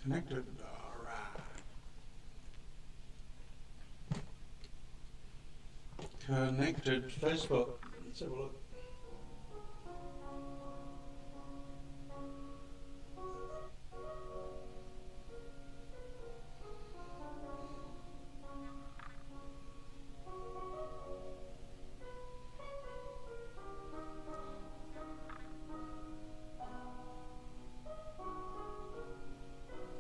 Connected. Alright. Connected Facebook. Let's have a look.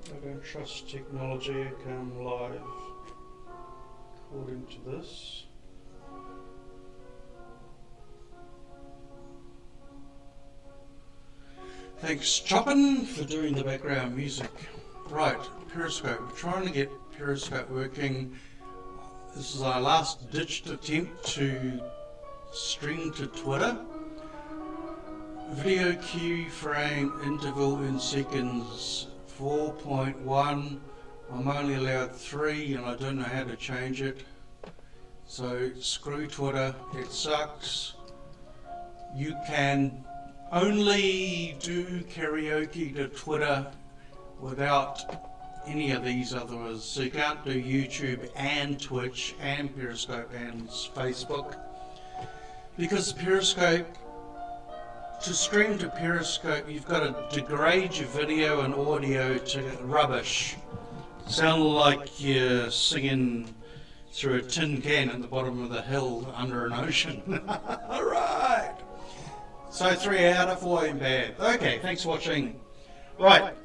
I don't trust technology. I come live according to this. Thanks Choppin for doing the background music. Right, Periscope. We're trying to get Periscope working. This is our last ditched attempt to stream to Twitter. Video queue frame interval in seconds 4.1. I'm only allowed 3 and I don't know how to change it. So screw Twitter, it sucks. You can only do karaoke to Twitter without any of these others. So you can't do YouTube and Twitch and Periscope and Facebook. Because Periscope, to stream to Periscope, you've got to degrade your video and audio to rubbish. Sound like you're singing through a tin can at the bottom of the hill under an ocean. Alright. So 3 out of 4 ain't bad. Okay, thanks for watching. Right.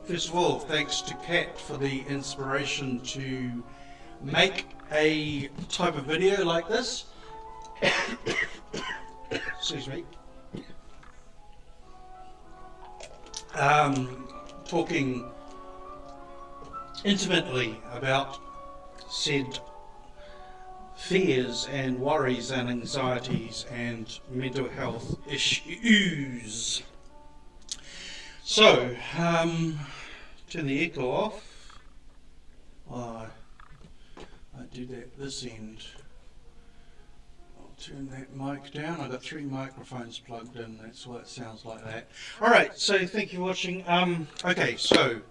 First of all, thanks to Kat for the inspiration to make a type of video like this. Excuse me. Talking intimately about said fears and worries and anxieties and mental health issues. So, turn the echo off. I did that this end. I'll turn that mic down. I've got 3 microphones plugged in, that's why it sounds like that. Alright, so thank you for watching. Okay, so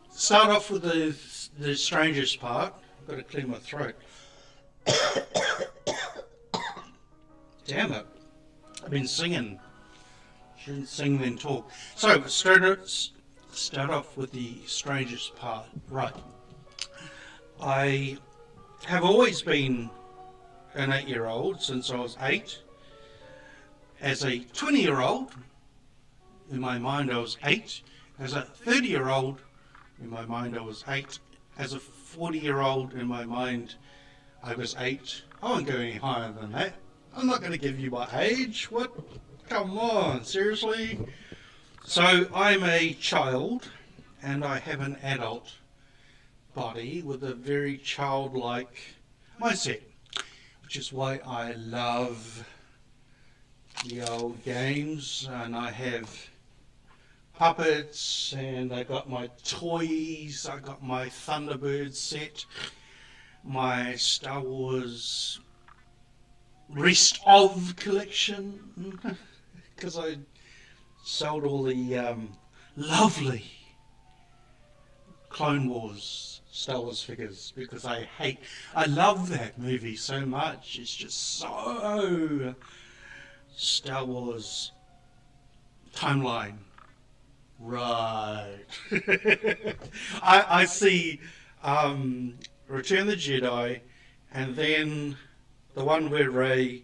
start off with the strangest part. I've got to clear my throat. Damn it. I've been singing. Shouldn't sing then talk. So, start off with the strangest part. Right. I have always been an 8-year-old since I was 8. As a 20-year-old, in my mind I was 8. As a 30-year-old, in my mind I was 8. As a 40-year-old, in my mind I was 8. I won't go any higher than that. I'm not going to give you my age. What? Come on, seriously? So I'm a child and I have an adult body with a very childlike mindset, which is why I love the old games, and I have puppets and I got my toys, I got my Thunderbird set, my Star Wars rest of collection, because I sold all the lovely Clone Wars Star Wars figures because I love that movie so much. It's just so Star Wars timeline. Right. I see Return of the Jedi, and then the one where Rey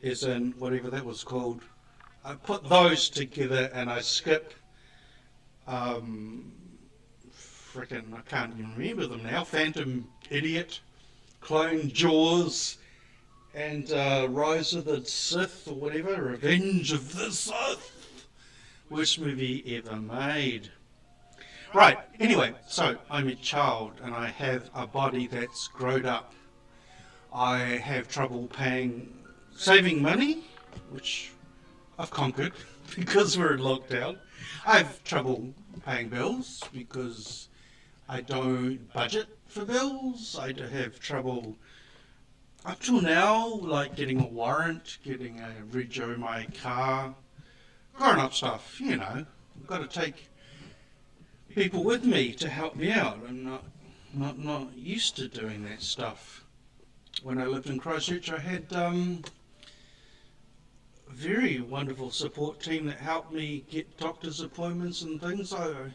is in whatever that was called. I put those together and I skip frickin' I can't even remember them now. Phantom Idiot, Clone Jaws, and Rise of the Sith or whatever, Revenge of the Sith. Worst movie ever made. Right, anyway, so I'm a child and I have a body that's grown up. I have trouble saving money, which I've conquered because we're in lockdown. I have trouble paying bills because I don't budget for bills. I have trouble up till now, like getting a warrant, getting a rego my car, grown up stuff, you know. I've got to take people with me to help me out. I'm not used to doing that stuff. When I lived in Christchurch, I had a very wonderful support team that helped me get doctor's appointments and things. I,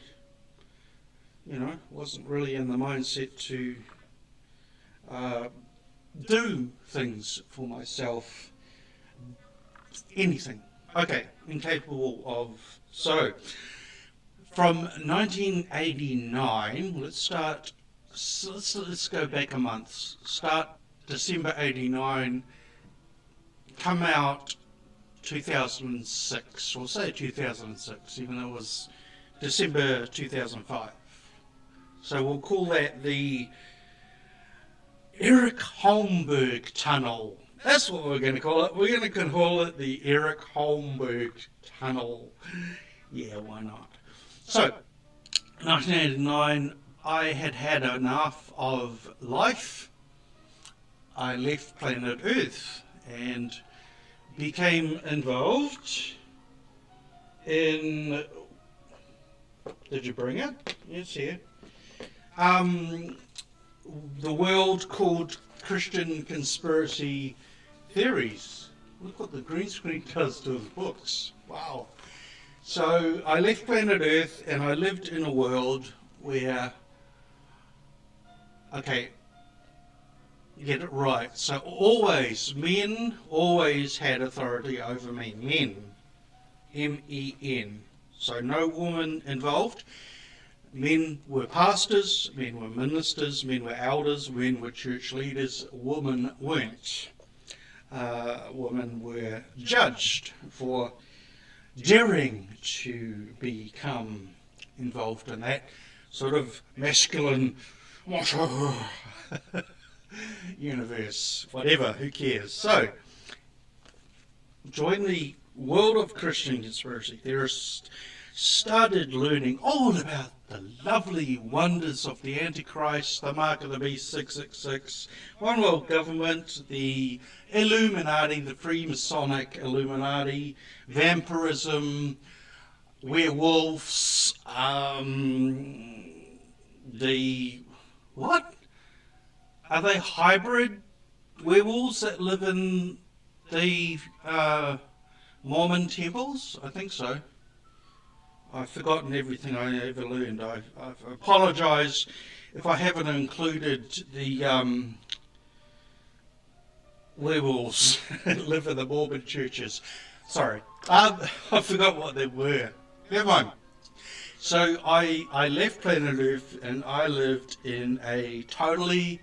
wasn't really in the mindset to do things for myself. Anything. Okay, incapable of. So, from 1989, let's go back a month. Start December 89, come out 2006, we'll say 2006, even though it was December 2005. So we'll call that the Eric Holmberg Tunnel. That's what we're going to call it. We're going to call it the Eric Holmberg Tunnel. Yeah, why not? So, 1989, I had had enough of life. I left planet Earth and became involved in... Did you bring it? Yes, here. The world called Christian conspiracy theories. Look what the green screen does to his books. Wow. So I left planet Earth and I lived in a world where, okay, get it right. So men always had authority over me. Men. M-E-N. So no woman involved. Men were pastors, men were ministers, men were elders, men were church leaders, women weren't. Women were judged for daring to become involved in that sort of masculine universe, whatever, who cares. So, join the world of Christian conspiracy theorists, started learning all about the lovely wonders of the Antichrist, the Mark of the Beast 666, One World Government, the Illuminati, the Freemasonic Illuminati, vampirism, werewolves, the... what? Are they hybrid werewolves that live in the Mormon temples? I think so. I've forgotten everything I ever learned. I apologise if I haven't included the werewolves that live in the Mormon churches. Sorry. I forgot what they were. Never mind. So I left planet Earth and I lived in a totally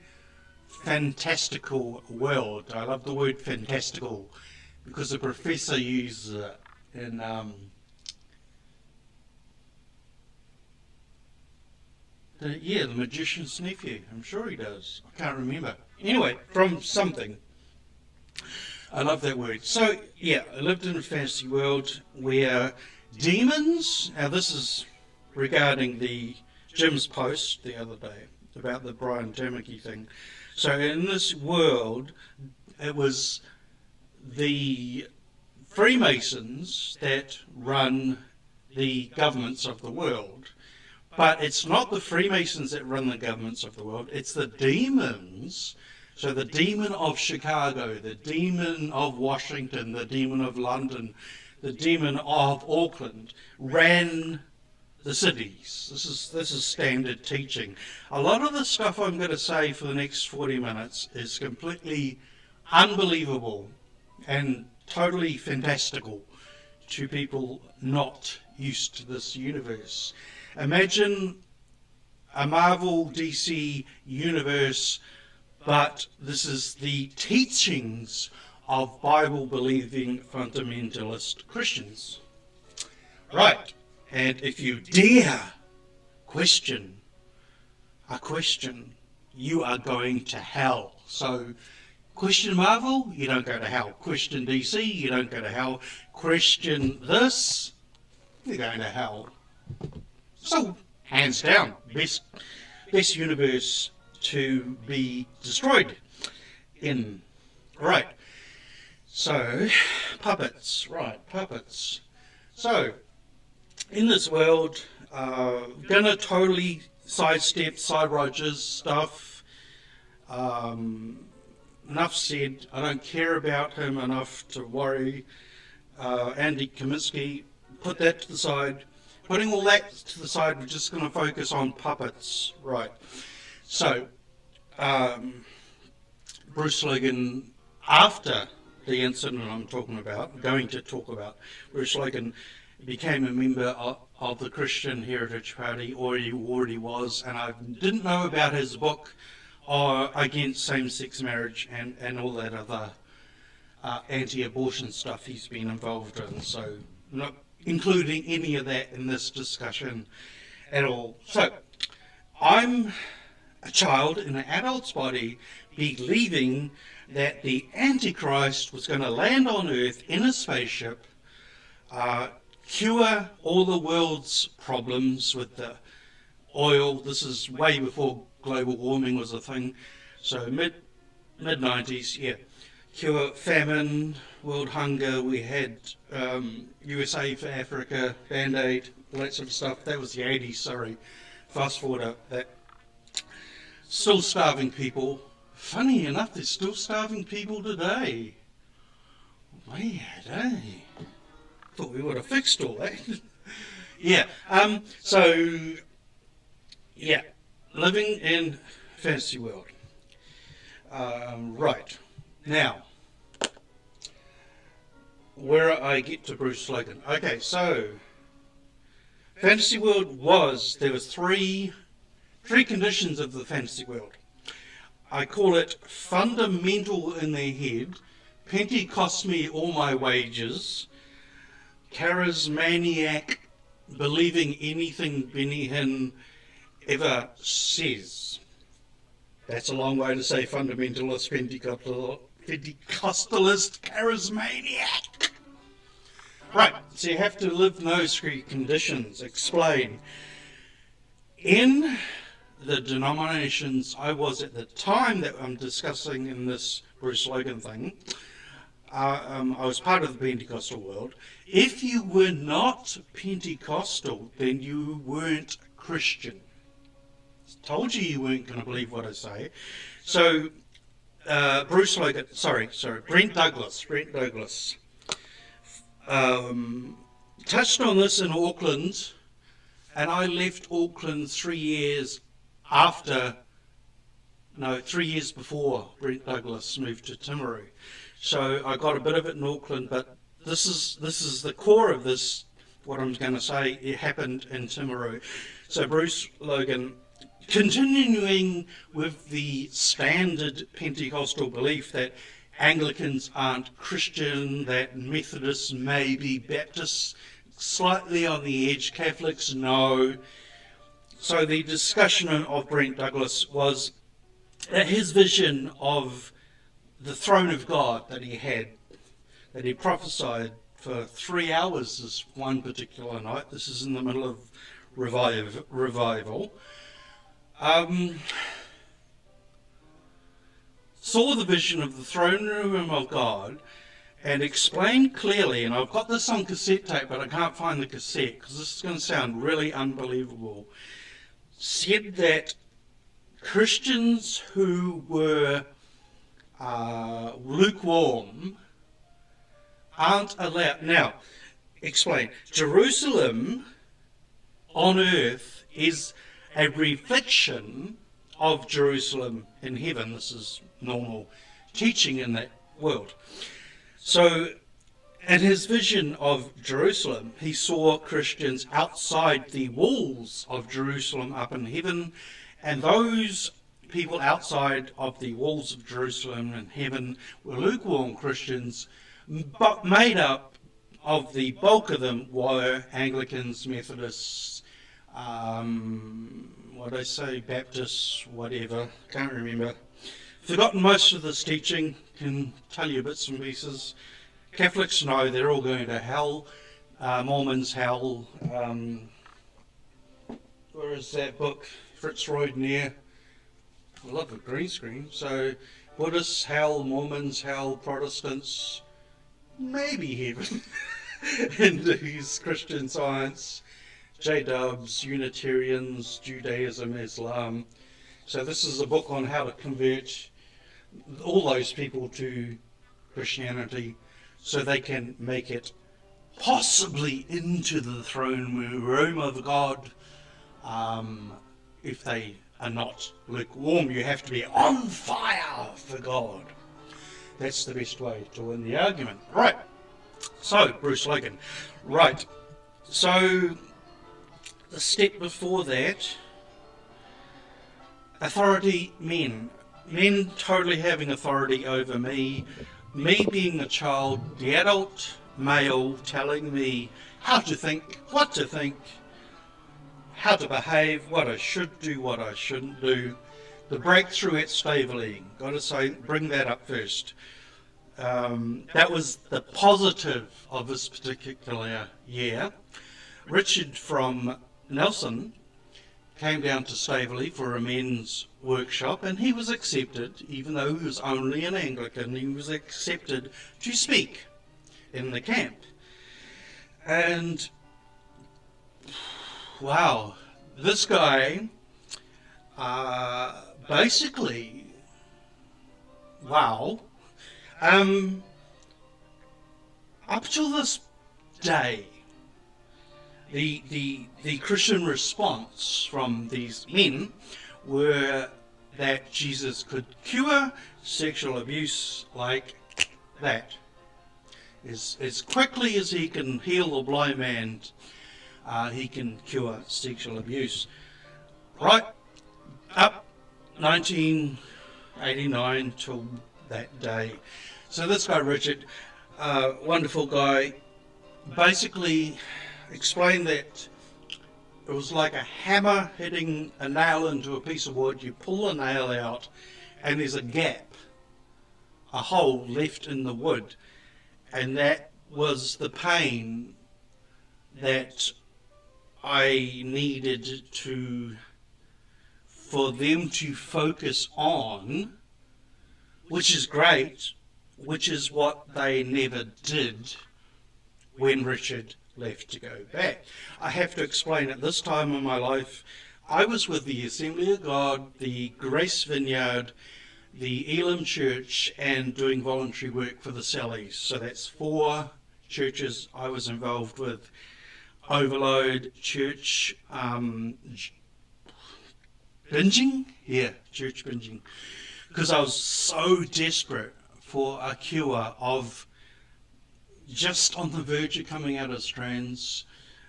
fantastical world. I love the word fantastical because the professor uses it in... the Magician's Nephew. I'm sure he does. I can't remember. Anyway, from something. I love that word. So, yeah, I lived in a fantasy world where demons... Now, this is regarding the Jim's post the other day about the Brian Tamaki thing. So, in this world, it was the Freemasons that run the governments of the world. But it's not the Freemasons that run the governments of the world, it's the demons. So the demon of Chicago, the demon of Washington, the demon of London, the demon of Auckland ran the cities. This is standard teaching. A lot of the stuff I'm going to say for the next 40 minutes is completely unbelievable and totally fantastical to people not used to this universe. Imagine a Marvel DC universe, but this is the teachings of Bible-believing fundamentalist Christians. Right, and if you dare question a question, you are going to hell. So, question Marvel, you don't go to hell. Question DC, you don't go to hell. Question this, you're going to hell. So, hands down, best universe to be destroyed in. Right. So, puppets. Right, puppets. So, in this world, Gonna totally sidestep Side Rogers stuff. Enough said. I don't care about him enough to worry. Andy Kaminsky, put that to the side. Putting all that to the side, we're just going to focus on puppets. Right. So, Bruce Logan, after the incident I'm going to talk about, Bruce Logan became a member of the Christian Heritage Party, or he already was, and I didn't know about his book against same-sex marriage and all that other anti-abortion stuff he's been involved in, so not including any of that in this discussion at all. So, I'm a child in an adult's body believing that the Antichrist was going to land on Earth in a spaceship, cure all the world's problems with the oil. This is way before global warming was a thing, so mid-90s, yeah. Cure famine, world hunger, we had USA for Africa, Band-Aid, all that sort of stuff. That was the 80s, sorry. Fast forward that. Still starving people. Funny enough, there's still starving people today. Weird, eh? Thought we would have fixed all that. Yeah, yeah, living in fantasy world. Right, now, where I get to Bruce Logan. Okay, so, fantasy world there was three conditions of the fantasy world. I call it fundamental in their head, Pentecost me all my wages, charismaniac, believing anything Benny Hinn ever says. That's a long way to say fundamentalist, Pentecostalist, charismaniac. Right, so you have to live those three conditions. Explain. In the denominations I was at the time that I'm discussing in this Bruce Logan thing, I was part of the Pentecostal world. If you were not Pentecostal, then you weren't Christian. Told you weren't going to believe what I say. So, Brent Douglas touched on this in Auckland, and I left Auckland 3 years before Brent Douglas moved to Timaru. So I got a bit of it in Auckland, but this is the core of this, what I'm going to say. It happened in Timaru. So Bruce Logan, continuing with the standard Pentecostal belief that Anglicans aren't Christian, that Methodists may be, Baptists slightly on the edge, Catholics no. So the discussion of Brent Douglas was that his vision of the throne of God that he had, that he prophesied for 3 hours this one particular night. This is in the middle of revival. Saw the vision of the throne room of God and explained clearly, and I've got this on cassette tape, but I can't find the cassette because this is going to sound really unbelievable, said that Christians who were lukewarm aren't allowed. Now, explain. Jerusalem on earth is a reflection of Jerusalem in heaven. This is normal teaching in that world. So, in his vision of Jerusalem, he saw Christians outside the walls of Jerusalem up in heaven, and those people outside of the walls of Jerusalem in heaven were lukewarm Christians, but made up of the bulk of them were Anglicans, Methodists, Baptists, whatever, can't remember. Forgotten most of this teaching, can tell you bits and pieces. Catholics, no, they're all going to hell. Mormons, hell. Where is that book? Fitzroy Near. I love a green screen. So, Buddhists, hell. Mormons, hell. Protestants, maybe heaven. Hindus, Christian Science. J-Dubs, Unitarians, Judaism, Islam. So this is a book on how to convert all those people to Christianity so they can make it possibly into the throne room of God. If they are not lukewarm, you have to be on fire for God. That's the best way to win the argument. Right. So, Bruce Logan. Right. So, the step before that, authority, men. Men totally having authority over me. Me being a child, the adult male telling me how to think, what to think, how to behave, what I should do, what I shouldn't do. The breakthrough at Staveley, got to say, bring that up first. That was the positive of this particular year. Richard from Nelson came down to Staveley for a men's workshop, and he was accepted, even though he was only an Anglican, he was accepted to speak in the camp. And wow, this guy basically, wow, up till this day, the Christian response from these men were that Jesus could cure sexual abuse like that. As quickly as he can heal a blind man, he can cure sexual abuse. Right up 1989 till that day. So this guy Richard, wonderful guy, basically explained that it was like a hammer hitting a nail into a piece of wood. You pull the nail out and there's a gap, a hole left in the wood, and that was the pain that I needed for them to focus on, which is great, which is what they never did when Richard left to go back. I have to explain, at this time in my life, I was with the Assembly of God, the Grace Vineyard, the Elam Church, and doing voluntary work for the Sallies. So that's 4 churches I was involved with. Overload Church, binging? Yeah, church binging. Because I was so desperate for a cure of just on the verge of coming out as trans,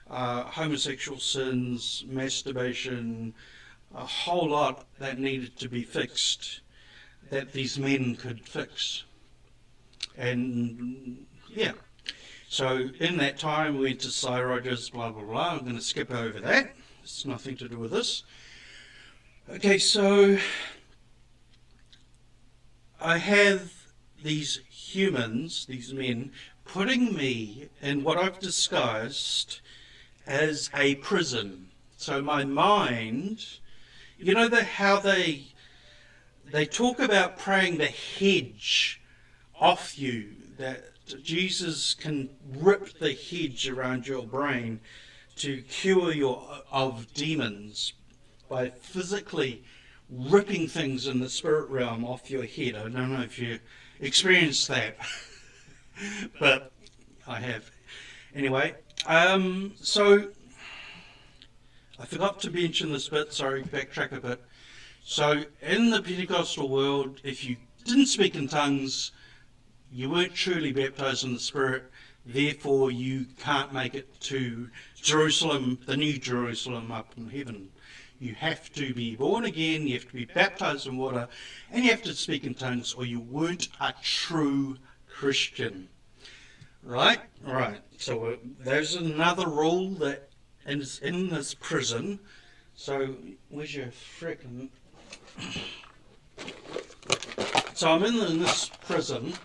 homosexual sins, masturbation, a whole lot that needed to be fixed, that these men could fix. And yeah, so in that time we went to Cy Rogers, blah blah blah. I'm going to skip over that, it's nothing to do with this. Okay, so I have these humans, these men, putting me in what I've disguised as a prison. So my mind, you know how they talk about praying the hedge off you, that Jesus can rip the hedge around your brain to cure you of demons by physically ripping things in the spirit realm off your head. I don't know if you experienced that, but I have. Anyway, so I forgot to mention this bit, sorry, backtrack a bit. So in the Pentecostal world, if you didn't speak in tongues, you weren't truly baptized in the Spirit, therefore you can't make it to Jerusalem, the new Jerusalem up in heaven. You have to be born again, you have to be baptized in water, and you have to speak in tongues, or you weren't a true Christian. Right? Right. So there's another rule that is in this prison. So where's your frickin'... So I'm in this prison,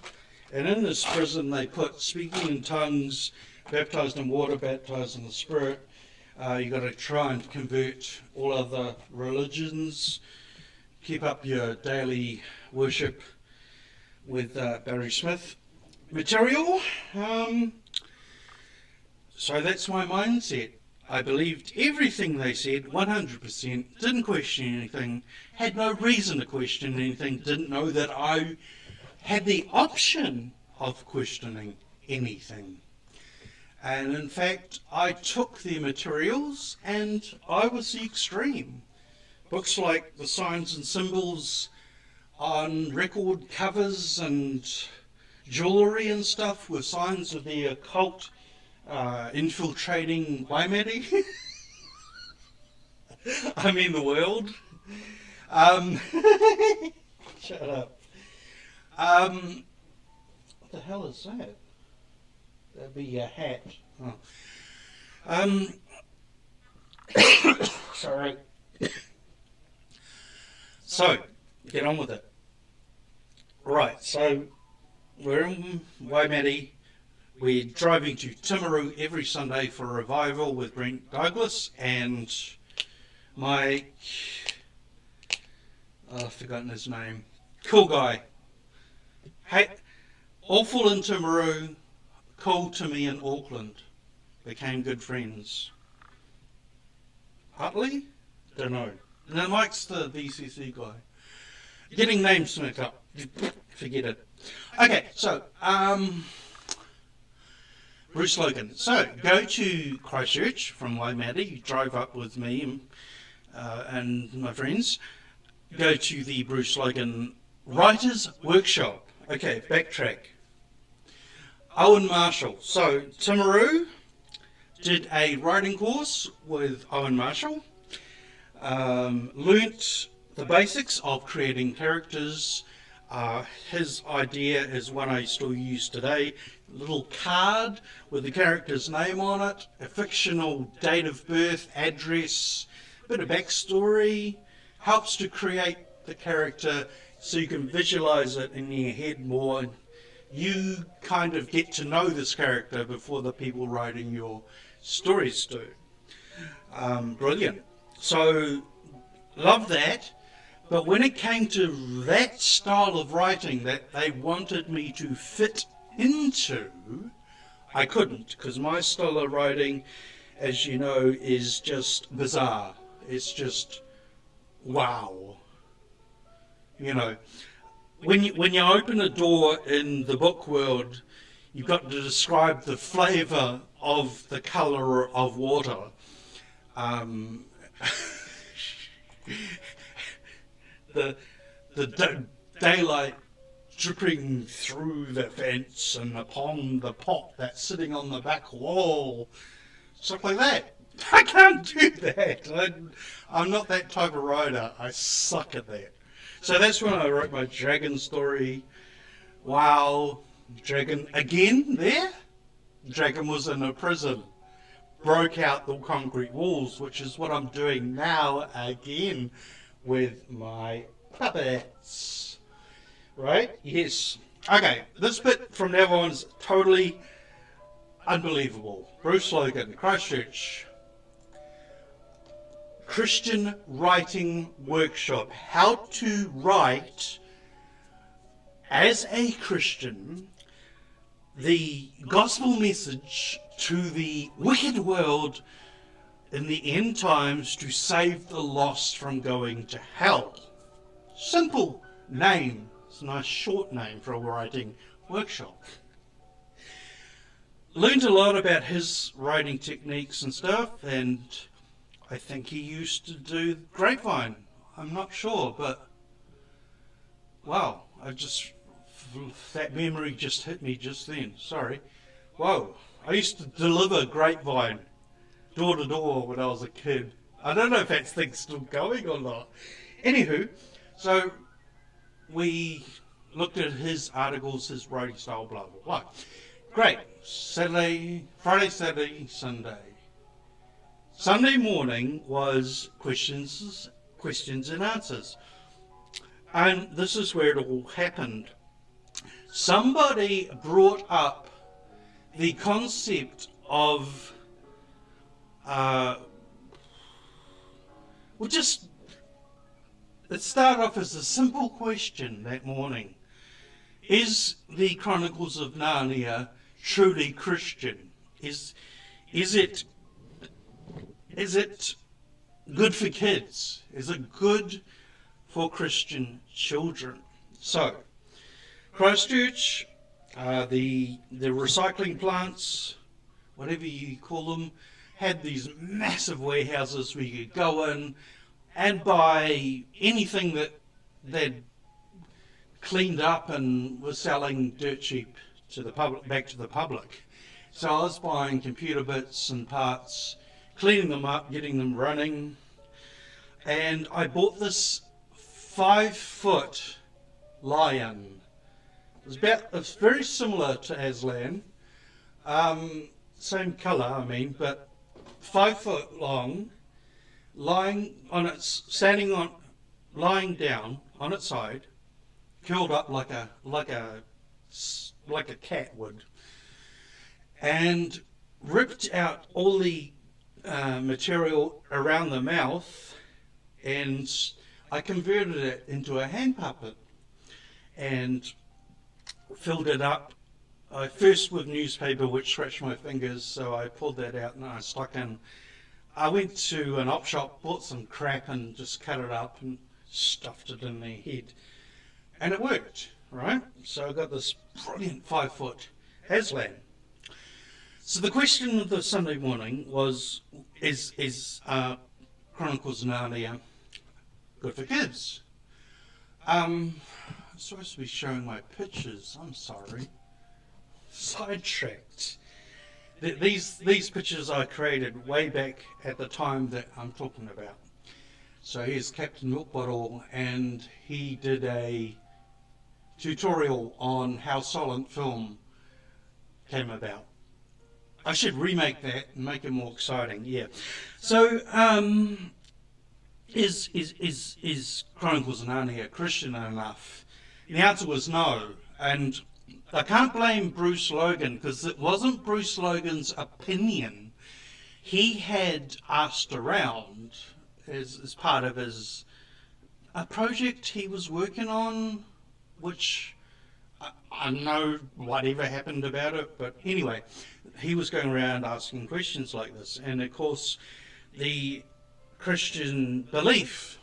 and in this prison they put speaking in tongues, baptized in water, baptized in the Spirit. You've got to try and convert all other religions, keep up your daily worship with Barry Smith material. So that's my mindset. I believed everything they said 100%, didn't question anything, had no reason to question anything, didn't know that I had the option of questioning anything. And in fact, I took their materials and I was the extreme. Books like The Signs and Symbols on record covers and jewellery and stuff were signs of the occult infiltrating Waimate. I mean the world. Shut up. What the hell is that? That'd be a hat. Oh. Sorry. So, get on with it. Right, so we're in Waimate. We're driving to Timaru every Sunday for a revival with Brent Douglas and Mike. I've forgotten his name. Cool guy. Hey, awful in Timaru, cool to me in Auckland. Became good friends. Hartley? Don't know. No, Mike's the VCC guy. Getting names mixed up. Forget it. Okay, so, Bruce Logan. So, go to Christchurch from Waimate. You drive up with me and my friends. Go to the Bruce Logan Writers Workshop. Okay, backtrack. Owen Marshall. So, Timaru did a writing course with Owen Marshall. Learnt the basics of creating characters. His idea is one I still use today. A little card with the character's name on it, a fictional date of birth, address, a bit of backstory. Helps to create the character so you can visualize it in your head more. You kind of get to know this character before the people writing your stories do. Brilliant. So, love that. But when it came to that style of writing that they wanted me to fit into, I couldn't, because my style of writing, as you know, is just bizarre. It's just wow. You know, when you open a door in the book world, you've got to describe the flavour of the colour of water. The daylight dripping through the fence and upon the pot that's sitting on the back wall, stuff like that. I can't do that. I'm not that type of writer. I suck at that. So that's when I wrote my dragon story. Wow, dragon again there? Dragon was in a prison. Broke out the concrete walls, which is what I'm doing now again with my puppets. Right? Yes. Okay, this bit from now on is totally unbelievable. Bruce Logan, Christchurch. Christian Writing Workshop. How to write as a Christian the gospel message to the wicked world in the end times to save the lost from going to hell. Simple name. It's a nice short name for a writing workshop. Learned a lot about his writing techniques and stuff, and I think he used to do Grapevine. I'm not sure, but wow, that memory just hit me just then. Sorry. Whoa, I used to deliver Grapevine door to door when I was a kid. I don't know if that thing's still going or not. Anywho, so we looked at his articles, his writing style, blah, blah, blah. Great. Friday, Saturday, Sunday. Sunday morning was questions and answers. And this is where it all happened. Somebody brought up the concept of, it started off as a simple question that morning. Is the Chronicles of Narnia truly Christian? Is it Is it good for kids? Is it good for Christian children? So, Christchurch, the recycling plants, whatever you call them, had these massive warehouses where you could go in and buy anything that they'd cleaned up and was selling dirt cheap to the public, back to the public. So I was buying computer bits and parts, cleaning them up, getting them running, and I bought this 5-foot lion. It's very similar to Aslan, same colour, I mean, but 5 foot long, lying down on its side, curled up like a cat would, and ripped out all the material around the mouth, and I converted it into a hand puppet and filled it up. First with newspaper, which scratched my fingers, so I pulled that out and I stuck in. I went to an op shop, bought some crap and just cut it up and stuffed it in their head. And it worked, right? So I got this brilliant 5-foot Aslan. So the question of the Sunday morning was, is Chronicles of Narnia good for kids? I'm supposed to be showing my pictures, I'm sorry. Sidetracked. These pictures I created way back at the time that I'm talking about. So here's Captain Milkbottle, and he did a tutorial on how silent film came about. I should remake that and make it more exciting. Yeah. So is Chronicles of Narnia Christian enough? The answer was no, and I can't blame Bruce Logan, because it wasn't Bruce Logan's opinion. He had asked around as part of a project he was working on, which I don't know whatever happened about it, but anyway, he was going around asking questions like this. And of course, the Christian belief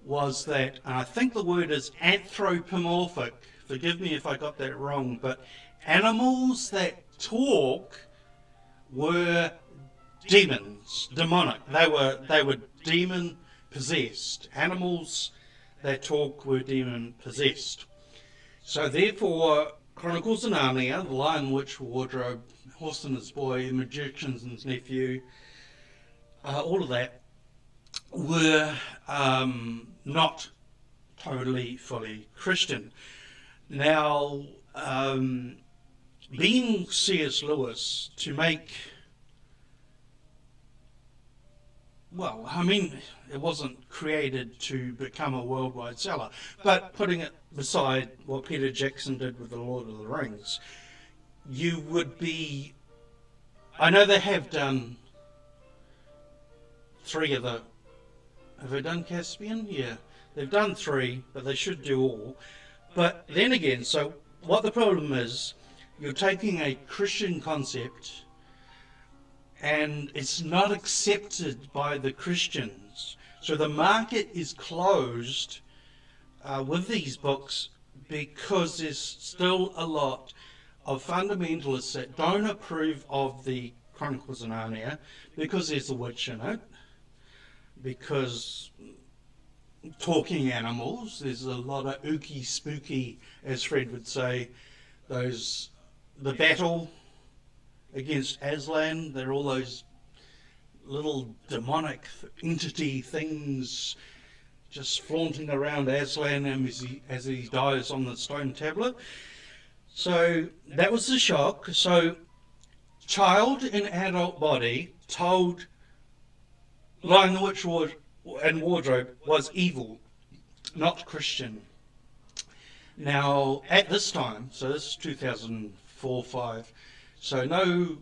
was that, and I think the word is anthropomorphic, forgive me if I got that wrong, but animals that talk were demonic. They were demon possessed. Animals that talk were demon possessed. So therefore, Chronicles of Narnia, The Lion, Witch, Wardrobe, Horse and His Boy, The Magician's and His Nephew, all of that were not totally, fully Christian. Now, being C.S. Lewis, to make, well, I mean, it wasn't created to become a worldwide seller, but putting it beside what Peter Jackson did with The Lord of the Rings, you would be, I know they have done 3 of the, have they done Caspian? Yeah, they've done 3, but they should do all. But then again, so what the problem is, you're taking a Christian concept and it's not accepted by the Christians. So the market is closed with these books because there's still a lot of fundamentalists that don't approve of the Chronicles of Narnia because there's a witch in it, because talking animals, there's a lot of ooky spooky, as Fred would say, the battle against Aslan, there are all those little demonic entity things just flaunting around Aslan as he dies on the stone tablet. So that was the shock. So child in adult body told Lion, the Witch, and Wardrobe was evil, not Christian. Now, at this time, so this is 2004-05, so no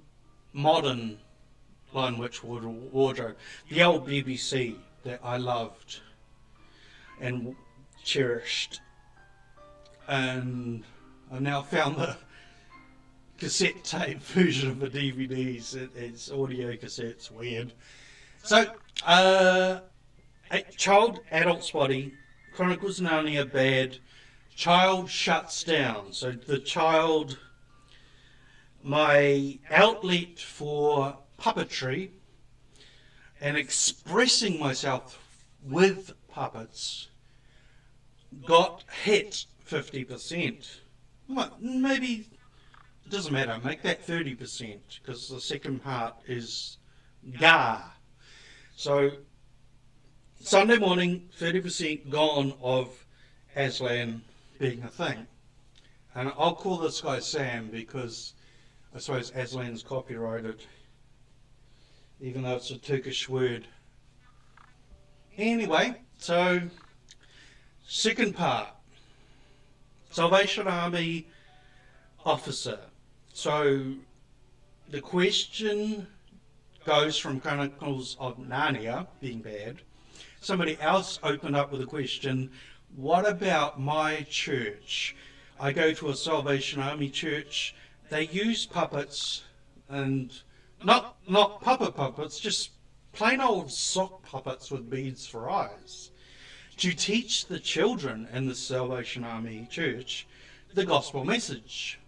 modern Lion, Witch, Wardrobe. The old BBC that I loved and cherished. And I've now found the cassette tape version of the DVDs. It's audio cassettes, weird. So, a child, adult's body, Chronicles of Narnia, bad. Child shuts down. So the child, my outlet for puppetry and expressing myself with puppets, got hit 50%. Well, maybe it doesn't matter. Make that 30% because the second part is Ga. So Sunday morning, 30% gone of Aslan being a thing. And I'll call this guy Sam because I suppose Aslan's copyrighted, even though it's a Turkish word. Anyway, so second part, Salvation Army officer. So the question goes from Chronicles of Narnia being bad. Somebody else opened up with a question, what about my church? I go to a Salvation Army church. They use puppets, and not puppets, just plain old sock puppets with beads for eyes, to teach the children in the Salvation Army church the gospel message.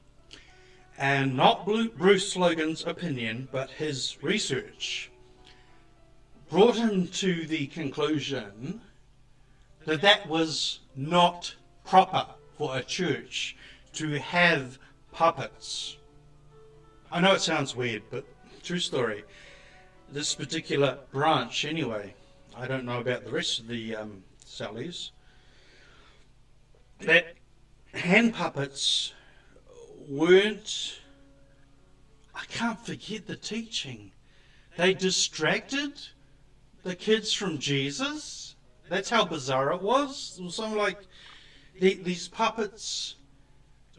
And not Bruce Logan's opinion, but his research brought him to the conclusion that that was not proper for a church to have puppets. I know it sounds weird, but true story. This particular branch, anyway, I don't know about the rest of the Sallies, that hand puppets weren't, I can't forget the teaching. They distracted the kids from Jesus. That's how bizarre it was. It was something like these puppets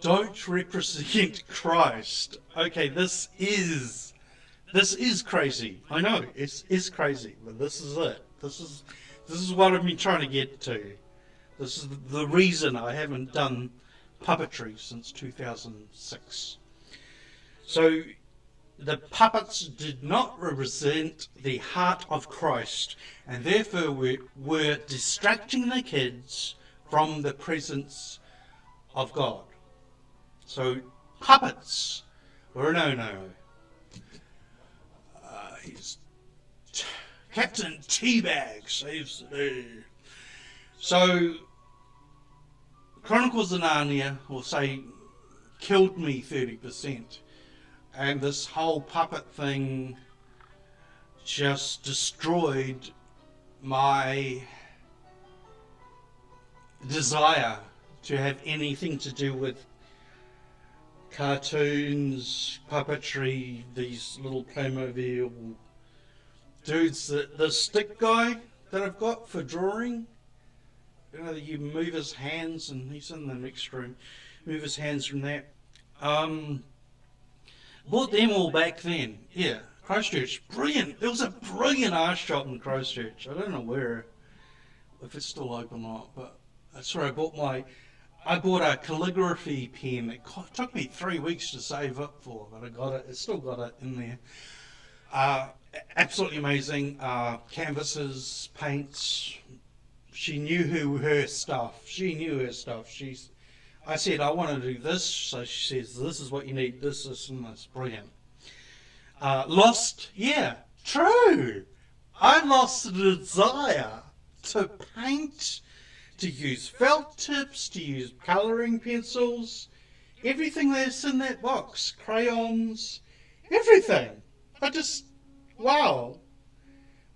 don't represent Christ. Okay, this is crazy. I know it's crazy, but this is it. This is what I've been trying to get to. This is the reason I haven't done puppetry since 2006. So the puppets did not represent the heart of Christ, and therefore were distracting the kids from the presence of God. So puppets were a no-no. Captain Teabag saves the day. So Chronicles of Narnia will say killed me 30%, and this whole puppet thing just destroyed my desire to have anything to do with cartoons, puppetry, these little Playmobil dudes. The stick guy that I've got for drawing, you know, you move his hands, and he's in the next room, move his hands from that. Bought them all back then. Yeah, Christchurch, brilliant. There was a brilliant art shop in Christchurch. I don't know where, if it's still open or not, but that's where I bought a calligraphy pen. It took me 3 weeks to save up for, but I got it. I still got it in there. Absolutely amazing. Canvases, paints. She knew her stuff. I said, I want to do this. So she says, this is what you need. This, and this. Brilliant. Lost, yeah, true. I lost the desire to paint, to use felt tips, to use colouring pencils, everything that's in that box, crayons, everything. Wow.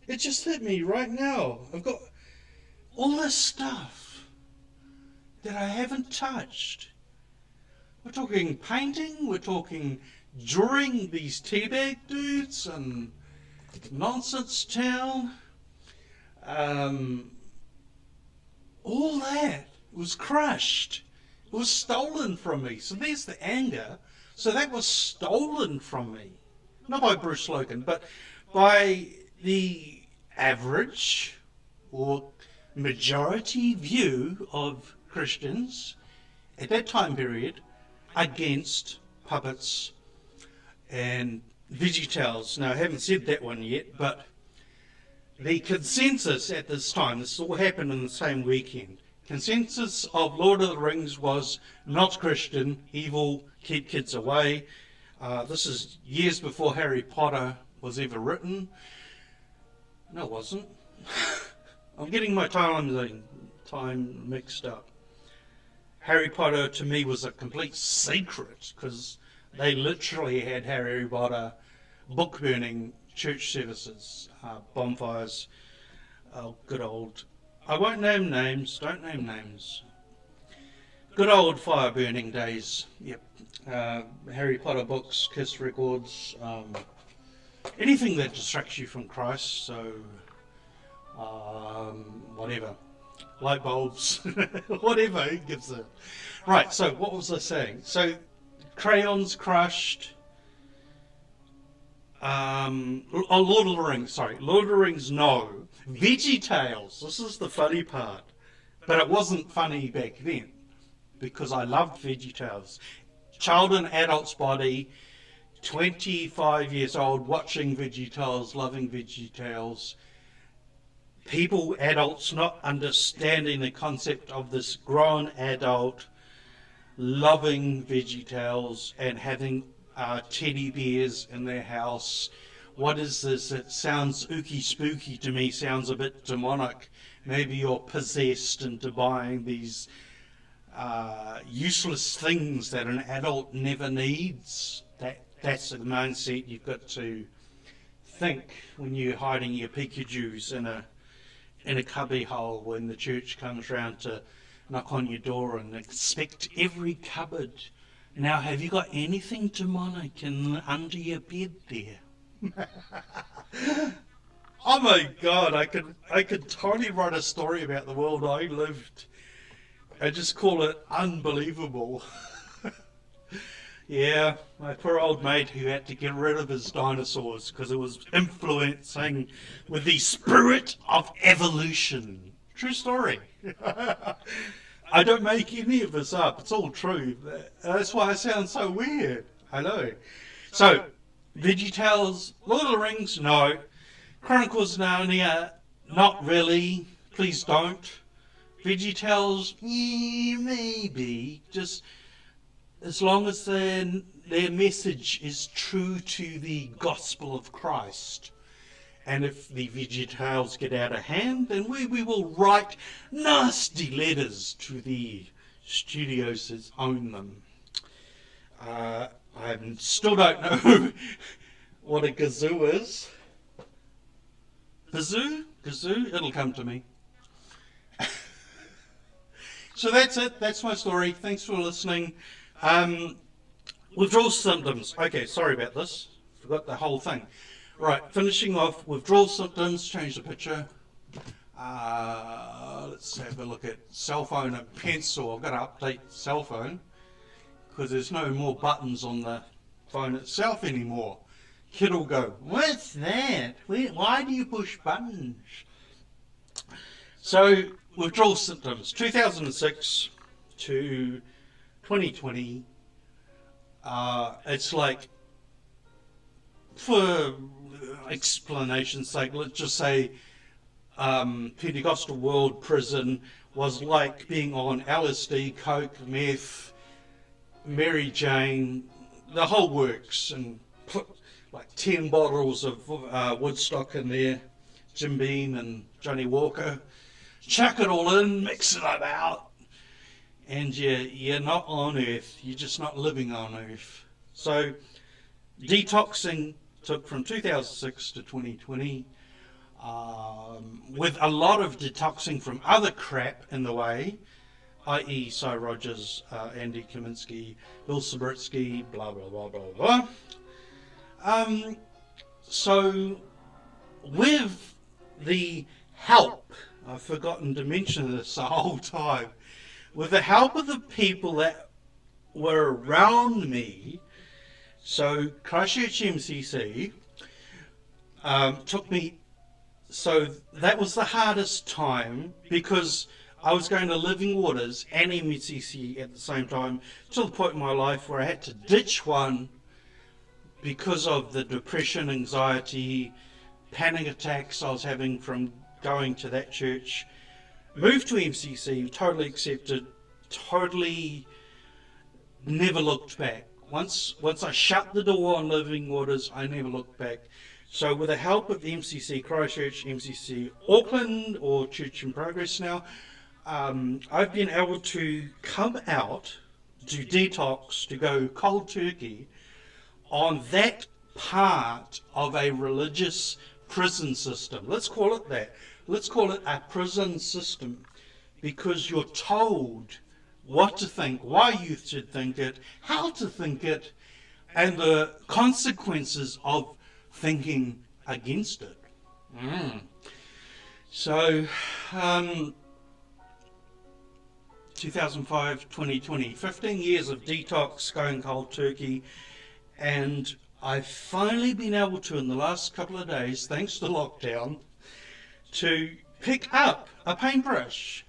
It just hit me right now. I've got all this stuff that I haven't touched. We're talking painting, we're talking drawing these teabag dudes and Nonsense Town. All that was crushed. It was stolen from me. So there's the anger. So that was stolen from me. Not by Bruce Logan, but by the average or majority view of Christians at that time period against puppets and VeggieTales. Now, I haven't said that one yet, but the consensus at this time, this all happened in the same weekend, consensus of Lord of the Rings was not Christian, evil, keep kids away. This is years before Harry Potter was ever written. No, it wasn't. I'm getting my time mixed up. Harry Potter to me was a complete secret because they literally had Harry Potter book burning church services, bonfires, good old, I won't name names, don't name names. Good old fire burning days, yep. Harry Potter books, Kiss records, anything that distracts you from Christ, so whatever. Light bulbs, whatever, who gives it. Right, so what was I saying? So, crayons crushed. Lord of the Rings, Lord of the Rings, no. VeggieTales, this is the funny part. But it wasn't funny back then, because I loved VeggieTales. Child in adult's body, 25 years old, watching VeggieTales, loving VeggieTales. People, adults, not understanding the concept of this grown adult loving VeggieTales and having teddy bears in their house. What is this? It sounds ooky spooky to me, sounds a bit demonic. Maybe you're possessed into buying these useless things that an adult never needs. That's the mindset you've got to think when you're hiding your Pikajus in a cubby hole when the church comes round to knock on your door and inspect every cupboard. Now, have you got anything demonic under your bed there? Oh my God, I could totally write a story about the world I lived. I just call it unbelievable. Yeah, my poor old mate who had to get rid of his dinosaurs because it was influencing with the spirit of evolution. True story. I don't make any of this up. It's all true. That's why I sound so weird. I know. So, VeggieTales, Lord of the Rings, no. Chronicles of Narnia, not really. Please don't. VeggieTales, yeah, maybe. Just as long as their message is true to the gospel of Christ. And if the VeggieTales get out of hand, then we will write nasty letters to the studios that own them. I still don't know what a kazoo is. Kazoo? It'll come to me. So that's it. That's my story. Thanks for listening. Withdrawal symptoms. Okay, sorry about this. Forgot the whole thing. Right, finishing off withdrawal symptoms. Change the picture. Let's have a look at cell phone and pencil. I've got to update cell phone because there's no more buttons on the phone itself anymore. Kid will go, what's that? Why do you push buttons? So, withdrawal symptoms. 2006 to 2020. It's like, for explanation's sake, let's just say Pentecostal World Prison was like being on LSD, coke, meth, Mary Jane, the whole works, and put like 10 bottles of Woodstock in there, Jim Beam and Johnny Walker, chuck it all in, mix it about, and you're not on earth, you're just not living on earth. So detoxing took from 2006 to 2020, with a lot of detoxing from other crap in the way, i.e. Cy Rogers, Andy Kaminsky, Bill Sabritsky, blah blah blah blah blah. So with the help, I've forgotten to mention this the whole time, with the help of the people that were around me, so Christchurch MCC took me, so that was the hardest time because I was going to Living Waters and MCC at the same time, to the point in my life where I had to ditch one because of the depression, anxiety, panic attacks I was having from going to that church. Moved to MCC, totally accepted, totally never looked back. Once I shut the door on Living Waters, I never looked back. So with the help of MCC Christchurch, MCC Auckland, or Church in Progress now, I've been able to come out, to detox, to go cold turkey on that part of a religious prison system. Let's call it that. Let's call it a prison system, because you're told what to think, why you should think it, how to think it, and the consequences of thinking against it. So, 2005, 2020, 15 years of detox, going cold turkey, and I've finally been able to, in the last couple of days, thanks to lockdown, to pick up a paintbrush.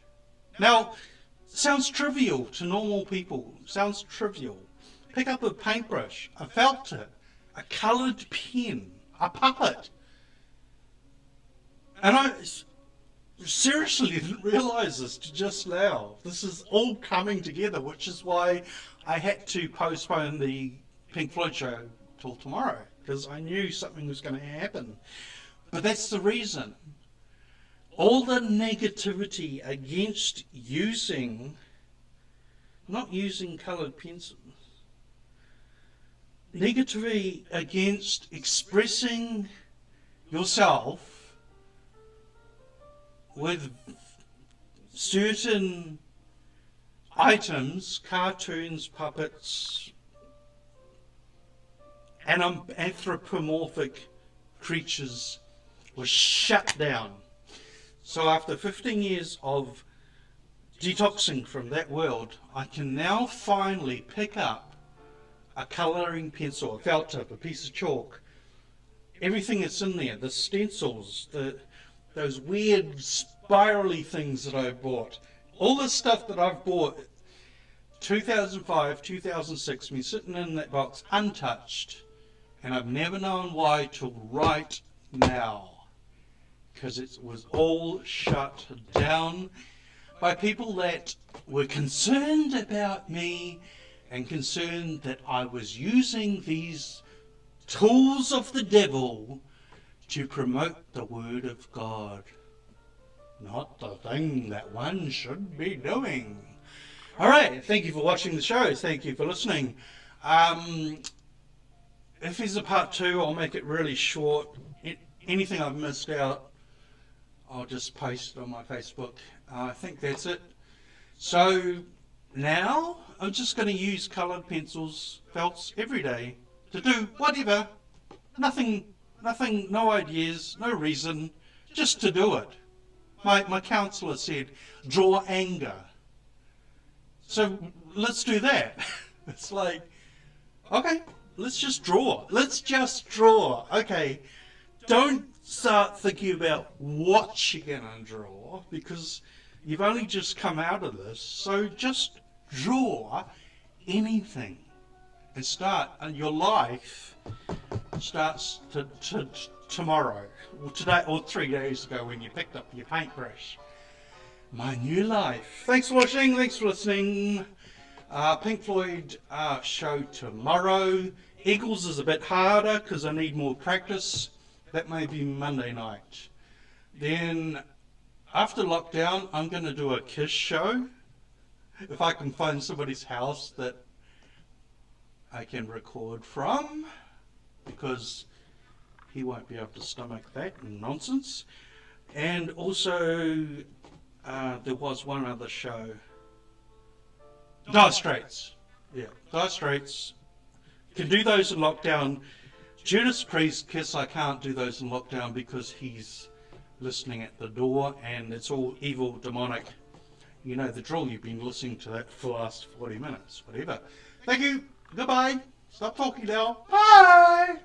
Now, sounds trivial to normal people, sounds trivial. Pick up a paintbrush, a felt tip, a coloured pen, a puppet. And I seriously didn't realise this to just now. This is all coming together, which is why I had to postpone the Pink Floyd show till tomorrow, because I knew something was going to happen. But that's the reason. All the negativity against not using coloured pencils, negativity against expressing yourself with certain items, cartoons, puppets, and anthropomorphic creatures, was shut down. So after 15 years of detoxing from that world, I can now finally pick up a colouring pencil, a felt tip, a piece of chalk, everything that's in there, the stencils, those weird spirally things that I bought, all the stuff that I've bought 2005, 2006, been sitting in that box untouched, and I've never known why till right now, because it was all shut down by people that were concerned about me and concerned that I was using these tools of the devil to promote the word of God, not the thing that one should be doing. All right, thank you for watching the show. Thank you for listening. If there's a part 2, I'll make it really short. Anything I've missed out, I'll just post it on my Facebook. I think that's it. So now I'm just going to use coloured pencils, felts every day to do whatever. Nothing, no ideas, no reason, just to do it. My counsellor said, draw anger. So let's do that. It's like, okay, let's just draw. Let's just draw. Okay, don't start thinking about what you're going to draw, because you've only just come out of this. So just draw anything and start. And your life starts tomorrow, or today, or 3 days ago when you picked up your paintbrush. My new life. Thanks for watching. Thanks for listening. Pink Floyd show tomorrow. Eagles is a bit harder because I need more practice. That may be Monday night. Then after lockdown, I'm going to do a Kiss show. If I can find somebody's house that I can record from, because he won't be able to stomach that nonsense. And also, there was one other show. Dire Straits. Yeah, Dire Straits. Can do those in lockdown. Judas Priest, Kiss, I can't do those in lockdown because he's listening at the door and it's all evil, demonic. You know the drill, you've been listening to that for the last 40 minutes, whatever. Thank you, goodbye, stop talking now, bye!